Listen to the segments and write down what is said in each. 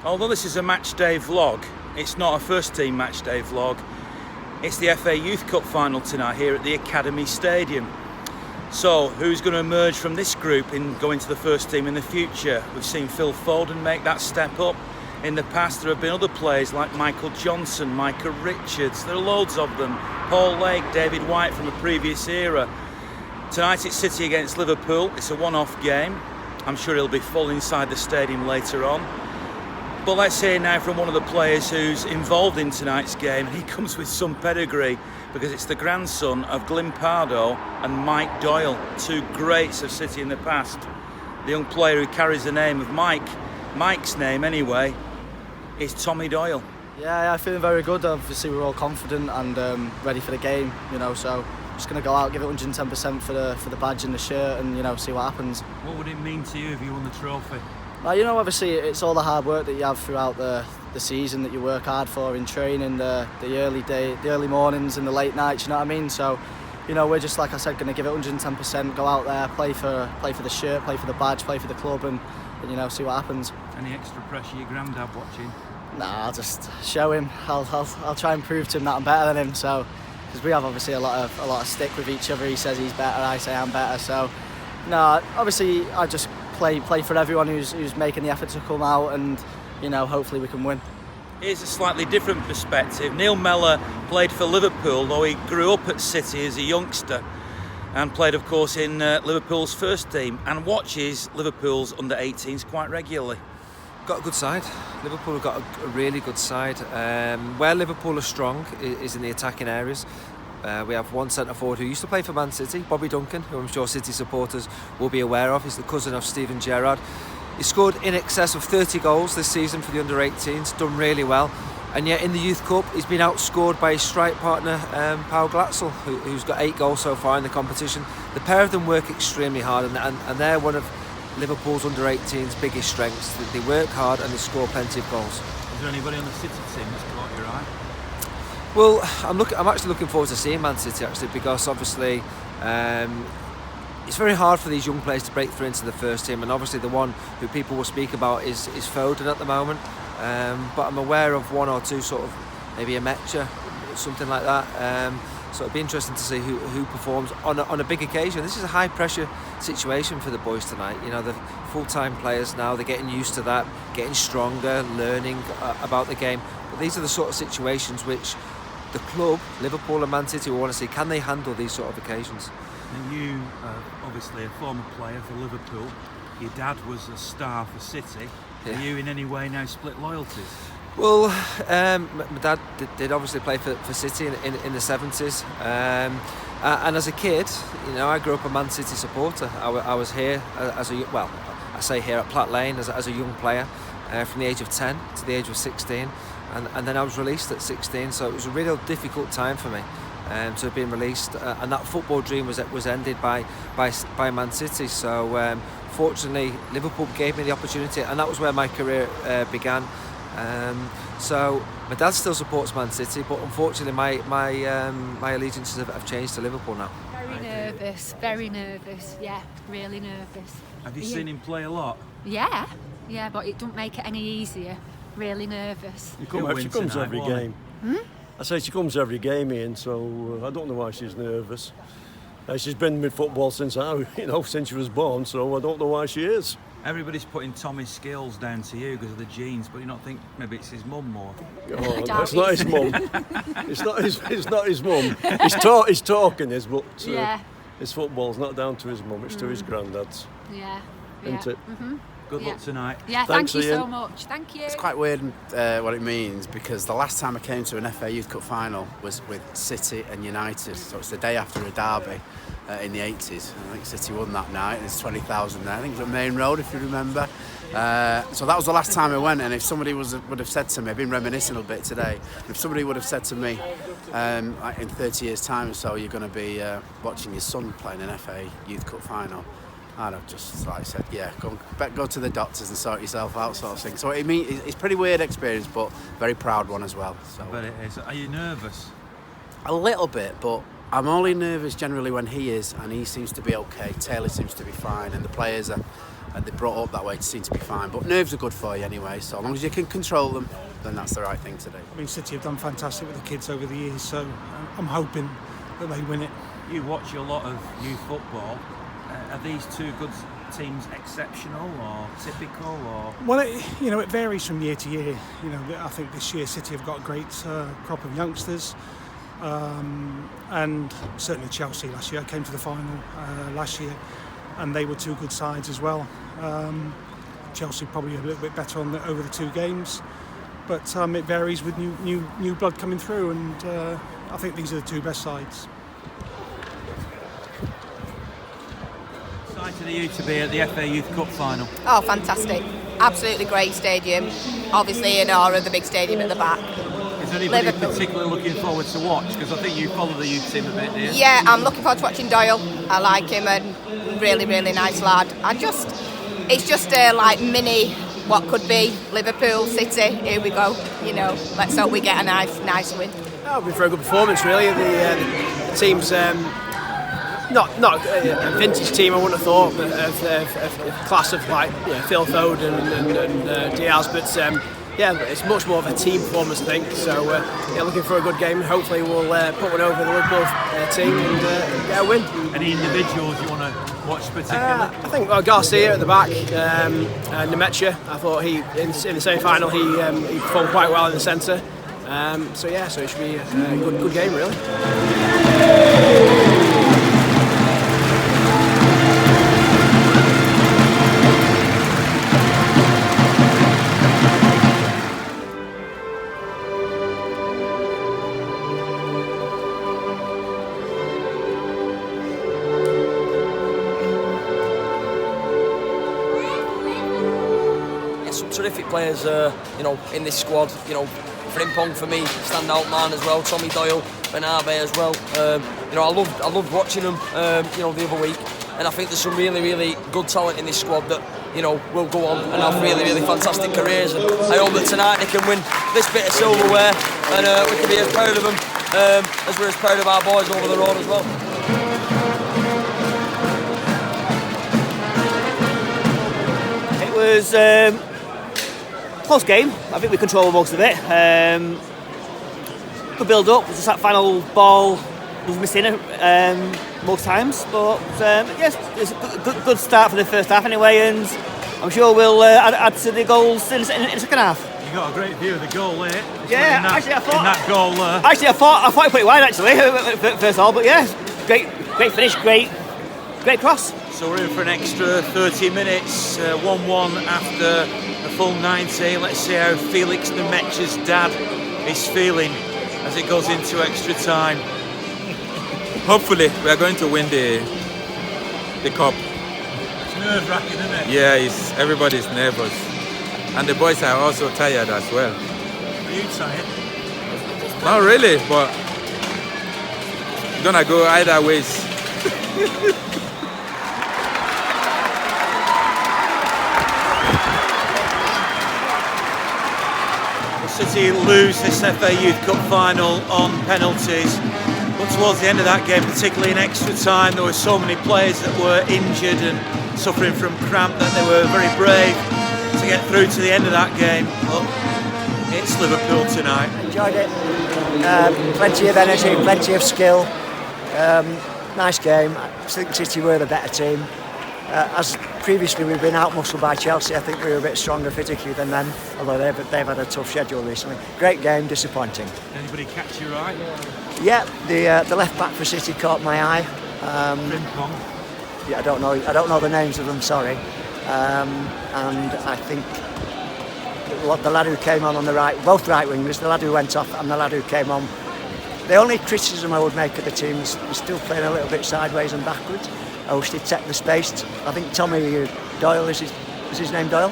Although this is a match day vlog, it's not a first team match day vlog. It's the FA Youth Cup final tonight here at the Academy Stadium. So who's going to emerge from this group in going to the first team in the future? We've seen Phil Foden make that step up. In the past there have been other players like Michael Johnson, Micah Richards, there are loads of them. Paul Lake, David White from a previous era. Tonight it's City against Liverpool. It's a one-off game. I'm sure it'll be full inside the stadium later on. But let's hear now from one of the players who's involved in tonight's game. He comes with some pedigree because it's the grandson of Glyn Pardoe and Mike Doyle, two greats of City in the past. The young player who carries the name of Mike's name anyway, is Tommy Doyle. Yeah, I'm feeling very good. Obviously we're all confident and ready for the game, so just going to go out, give it 110% for the badge and the shirt and, see what happens. What would it mean to you if you won the trophy? Obviously it's all the hard work that you have throughout the season that you work hard for in training, the early mornings and the late nights, you know what I mean? So, we're just, like I said, going to give it 110%, go out there, play for the shirt, play for the badge, play for the club and see what happens. Any extra pressure your granddad watching? Nah, I'll just show him. I'll try and prove to him that I'm better than him. So, because we have obviously a lot of stick with each other. He says he's better, I say I'm better. So, no, obviously I just play for everyone who's making the effort to come out, and hopefully we can win. Here's a slightly different perspective. Neil Mellor played for Liverpool, though he grew up at City as a youngster, and played, of course, in Liverpool's first team, and watches Liverpool's under-18s quite regularly. Got a good side. Liverpool have got a really good side. Where Liverpool are strong is in the attacking areas. We have one centre-forward who used to play for Man City, Bobby Duncan, who I'm sure City supporters will be aware of. He's the cousin of Steven Gerrard. He scored in excess of 30 goals this season for the under-18s, done really well. And yet in the Youth Cup, he's been outscored by his strike partner, Paul Glatzel, who's got 8 goals so far in the competition. The pair of them work extremely hard, and they're one of Liverpool's under-18s biggest strengths. They work hard and they score plenty of goals. Is there anybody on the City team that's caught your eye? Well, I'm actually looking forward to seeing Man City because obviously it's very hard for these young players to break through into the first team, and obviously the one who people will speak about is Foden at the moment. But I'm aware of one or two sort of maybe a Metcha, something like that. So it'd be interesting to see who performs on a big occasion. This is a high pressure situation for the boys tonight. They're full-time players now. They're getting used to that, getting stronger, learning about the game. But these are the sort of situations which the club, Liverpool and Man City, will want to see. Can they handle these sort of occasions? And you are obviously a former player for Liverpool. Your dad was a star for City. Yeah. Are you in any way now split loyalties? Well, my dad did obviously play for City in the 70s. And as a kid, I grew up a Man City supporter. I was here I say here at Platt Lane as a young player from the age of 10 to the age of 16. And then I was released at 16, so it was a real difficult time for me to have been released. And that football dream was ended by Man City. So fortunately, Liverpool gave me the opportunity, and that was where my career began. So my dad still supports Man City, but unfortunately my allegiances have changed to Liverpool now. Very nervous, yeah, really nervous. Have you seen him play a lot? Yeah, but it don't make it any easier. Really nervous. She comes every game. I say she comes every game, Ian, so I don't know why she's nervous. She's been with football since she was born, so I don't know why she is. Everybody's putting Tommy's skills down to you because of the genes, but you don't think maybe it's his mum more? Oh, no, it's not his mum. It's not his mum. He's talking, but his football's not down to his mum. It's to his granddad's. Yeah. Isn't it? Mm-hmm. Good luck tonight. Yeah, Thanks, thank you Ian. so much. Thank you. It's quite weird what it means, because the last time I came to an FA Youth Cup final was with City and United. So it's the day after a derby in the 80s. I think City won that night. There's 20,000 there. I think it was at Main Road, if you remember. So that was the last time I went, and if somebody would have said to me, I've been reminiscing a bit today, if somebody would have said to me in 30 years' time or so, you're going to be watching your son playing an FA Youth Cup final, I'd have just said, yeah, go to the doctors and sort yourself out, sort of thing. So it's a pretty weird experience, but very proud one as well. So. I bet it is. Are you nervous? A little bit, but I'm only nervous generally when he is, and he seems to be okay. Taylor seems to be fine, and the players are they brought up that way seem to be fine. But nerves are good for you anyway, so as long as you can control them, then that's the right thing to do. I mean, City have done fantastic with the kids over the years, so I'm hoping that they win it. You watch a lot of youth football. Are these two good teams exceptional or typical, or? Well, it varies from year to year. I think this year City have got a great crop of youngsters, and certainly Chelsea last year came to the final last year, and they were two good sides as well. Chelsea probably a little bit better over the two games, but it varies with new blood coming through, and I think these are the two best sides. Excited are you to be at the FA Youth Cup final? Oh, fantastic. Absolutely great stadium. Obviously in awe of the big stadium at the back. Is there anybody Liverpool. particularly looking forward to watch? Because I think you follow the youth team a bit, do you? Yeah, I'm looking forward to watching Doyle. I like him, and really, really nice lad. It's just a mini what could be Liverpool, City. Here we go. Let's hope we get a nice win. It'll be for a good performance, really. The team's not a vintage team, I wouldn't have thought, but of class of Phil Foden and Diaz. But it's much more of a team performance, I think. So looking for a good game. Hopefully we'll put one over the Liverpool team and get a win. Any individuals you want to watch particularly? I think Garcia at the back, and Nemecha. I thought in the semi-final he performed quite well in the centre. So it should be a good game, really. Some terrific players, in this squad. Frimpong for me, standout man as well. Tommy Doyle, Benabe as well. I loved watching them, the other week, and I think there's some really, really good talent in this squad that will go on and have really, really fantastic careers. And I hope that tonight they can win this bit of silverware, and we can be as proud of them as we're as proud of our boys over the road as well. It was close game. I think we controlled most of it. Good build up. The final ball was missing most times, but yes, it's a good start for the first half anyway, and I'm sure we'll add to the goals in the second half. You got a great view of the goal there. Yeah, actually I thought in that goal there. Actually, I thought he put it wide actually first of all, but yeah, great finish, great cross. So we're in for an extra 30 minutes, 1-1 after a full 90. Let's see how Felix Nemecha's dad is feeling as it goes into extra time. Hopefully we are going to win the cup. It's nerve-wracking, isn't it? Yeah, everybody's nervous. And the boys are also tired as well. Are you tired? Not really, but gonna go either ways. City lose this FA Youth Cup final on penalties, but towards the end of that game, particularly in extra time, there were so many players that were injured and suffering from cramp that they were very brave to get through to the end of that game. But it's Liverpool tonight. Enjoyed it. Plenty of energy, plenty of skill. Nice game. I think City were the better team. As previously we've been out-muscled by Chelsea, I think we were a bit stronger physically than them, although they've had a tough schedule recently. Great game, disappointing. Anybody catch your eye? Yeah, the left back for City caught my eye. Yeah, I don't know the names of them, sorry. And I think the lad who came on the right, both right wingers, the lad who went off and the lad who came on. The only criticism I would make of the team is still playing a little bit sideways and backwards. I wish they'd take the space. I think Tommy Doyle, is his name Doyle?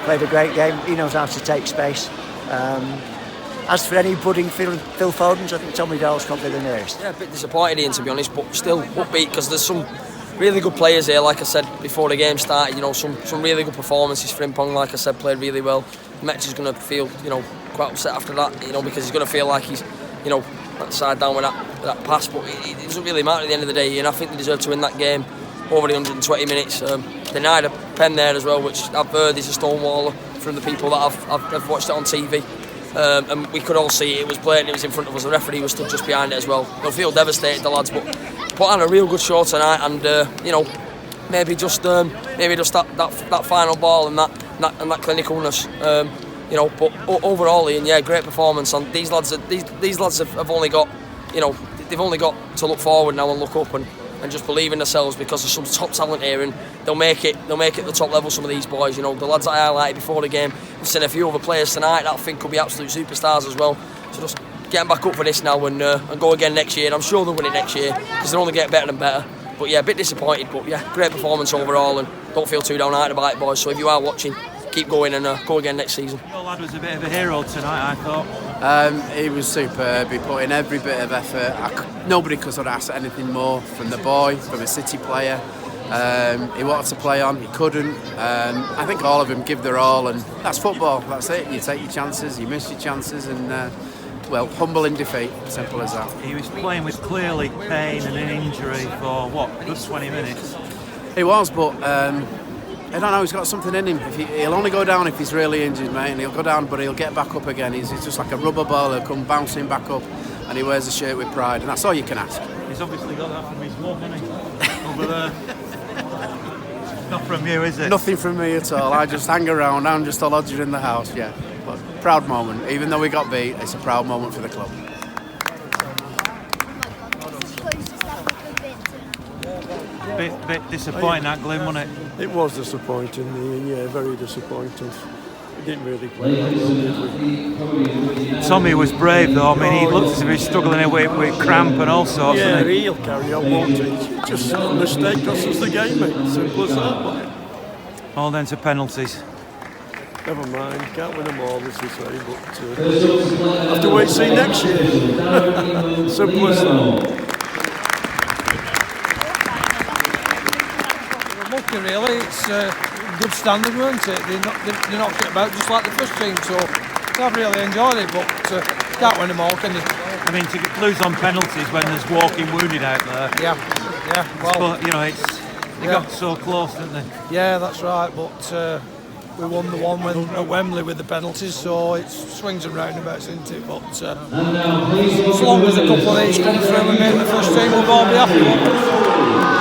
Played a great game. He knows how to take space. As for any budding Phil Fodens, I think Tommy Doyle's probably the nearest. Yeah, a bit disappointed Ian, to be honest, but still upbeat because there's some really good players here. Like I said before the game started, some really good performances. Frimpong, like I said, played really well. Mecha's going to feel, quite upset after that, because he's going to feel like he's, that side down with that pass, but it doesn't really matter at the end of the day, and I think they deserve to win that game over the 120 minutes. Denied a pen there as well, which I've heard is a stonewaller from the people that I've watched it on TV. And we could all see it was blatant, it was in front of us, the referee was stood just behind it as well. They'll feel devastated, the lads, but put on a real good show tonight, and you know, maybe just that final ball and that clinicalness, you know. But overall, Ian, yeah, great performance. And these lads have only got, you know, they've only got to look forward now and look up and just believe in themselves, because there's some top talent here, and they'll make it at the top level. Some of these boys, you know, the lads that I highlighted before the game, we've seen a few other players tonight that I think could be absolute superstars as well. So just getting back up for this now and go again next year. And I'm sure they'll win it next year, because they'll only get better and better. But yeah, a bit disappointed, but yeah, great performance overall, and don't feel too downhearted about it, boys. So if you are watching, keep going and go again next season. Your lad was a bit of a hero tonight, I thought. He was superb. He put in every bit of effort. Nobody could sort of ask anything more from the boy, from a City player. He wanted to play on, he couldn't. I think all of them give their all, and that's football. That's it. You take your chances, you miss your chances, and well, humble in defeat. Simple as that. He was playing with clearly pain and an injury for what, a good 20 minutes. He was, but I don't know, he's got something in him. He'll only go down if he's really injured, mate, and he'll go down, but he'll get back up again. He's just like a rubber ball. He'll come bouncing back up, and he wears a shirt with pride, and that's all you can ask. He's obviously got that from his mum, hasn't he? Over there. Not from you, is it? Nothing from me at all. I just hang around. I'm just a lodger in the house, yeah. But proud moment. Even though we got beat, it's a proud moment for the club. Bit disappointing, that Glyn, wasn't it? It was disappointing, yeah, very disappointing. We didn't really play that well, did we? Tommy was brave though. I mean, he looked as if he was struggling with cramp and all sorts. Yeah, he'll carry on, won't he? Just a mistake costs us the game, mate. Simple as that. All then to penalties. Never mind, can't win them all, as we say, but have to wait and see next year. Simple as that. Really, it's good standard, weren't it? They knocked it about just like the first team, so I've really enjoyed it, but can't win them all, can you? I mean, to lose on penalties when there's walking wounded out there. Yeah, well, but, you know, they got so close, didn't they? Yeah, that's right, but we won the one at Wembley with the penalties, so it swings and roundabouts, isn't it? But as long as a couple of these come through and make the first team, we'll all be happy.